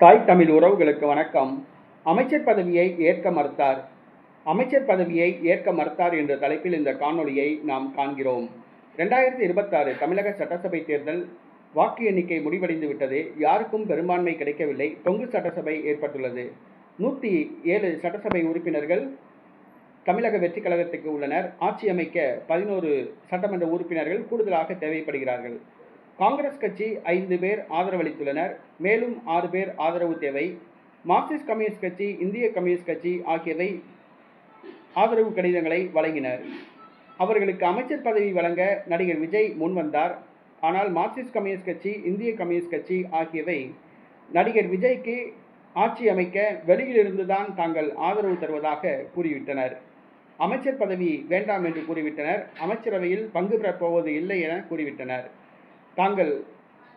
தாய் தமிழ் உறவுகளுக்கு வணக்கம். அமைச்சர் பதவியை ஏற்க மறுத்தார். அமைச்சர் பதவியை ஏற்க மறுத்தார் என்ற தலைப்பில் இந்த காணொளியை நாம் காண்கிறோம். 2026 தமிழக சட்டசபை தேர்தல் வாக்கு எண்ணிக்கை முடிவடைந்து விட்டது. யாருக்கும் பெரும்பான்மை கிடைக்கவில்லை. தொங்கு சட்டசபை ஏற்பட்டுள்ளது. 107 சட்டசபை உறுப்பினர்கள் தமிழக வெற்றி கழகத்துக்கு உள்ளனர். ஆட்சி அமைக்க 11 சட்டமன்ற உறுப்பினர்கள் கூடுதலாக தேவைப்படுகிறார்கள். காங்கிரஸ் கட்சி 5 பேர் ஆதரவளித்துள்ளனர். மேலும் 6 பேர் ஆதரவு தேவை. மார்க்சிஸ்ட் கம்யூனிஸ்ட் கட்சி, இந்திய கம்யூனிஸ்ட் கட்சி ஆகியவை ஆதரவு கடிதங்களை வழங்கினர். அவர்களுக்கு அமைச்சர் பதவி வழங்க நடிகர் விஜய் முன்வந்தார். ஆனால் மார்க்சிஸ்ட் கம்யூனிஸ்ட் கட்சி, இந்திய கம்யூனிஸ்ட் கட்சி ஆகியவை நடிகர் விஜய்க்கு ஆட்சி அமைக்க வெளியிலிருந்து தான் தாங்கள் ஆதரவு தருவதாக கூறிவிட்டனர். அமைச்சர் பதவி வேண்டாம் என்று கூறிவிட்டனர். அமைச்சரவையில் பங்கு பெறப் போவது இல்லை என கூறிவிட்டனர். தாங்கள்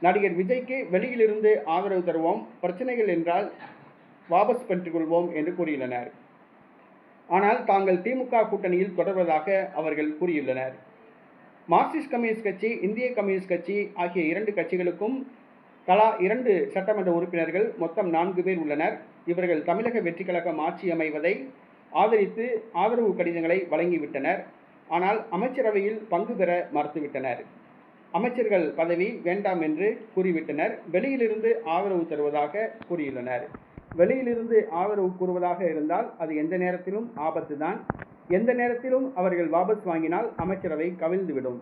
நடிகர் விஜய்க்கு வெளியிலிருந்து ஆதரவு தருவோம், பிரச்சனைகள் என்றால் வாபஸ் பெற்றுக்கொள்வோம் என்று கூறியுள்ளனர். ஆனால் தாங்கள் திமுக கூட்டணியில் தொடர்வதாக அவர்கள் கூறியுள்ளனர். மார்க்சிஸ்ட் கம்யூனிஸ்ட் கட்சி, இந்திய கம்யூனிஸ்ட் கட்சி ஆகிய 2 கட்சிகளுக்கும் தலா 2 சட்டமன்ற உறுப்பினர்கள், மொத்தம் 4 பேர் உள்ளனர். இவர்கள் தமிழக வெற்றி கழகம் ஆட்சி அமைவதை ஆதரித்து ஆதரவு கடிதங்களை வழங்கிவிட்டனர். ஆனால் அமைச்சரவையில் பங்கு பெற மறுத்துவிட்டனர். அமைச்சர்கள் பதவி வேண்டாம் என்று கூறிவிட்டனர். வெளியிலிருந்து ஆதரவு தருவதாக கூறியுள்ளனர். வெளியிலிருந்து ஆதரவு கூறுவதாக இருந்தால் அது எந்த நேரத்திலும் ஆபத்து தான். எந்த நேரத்திலும் அவர்கள் வாபஸ் வாங்கினால் அமைச்சரவை கவிழ்ந்துவிடும்.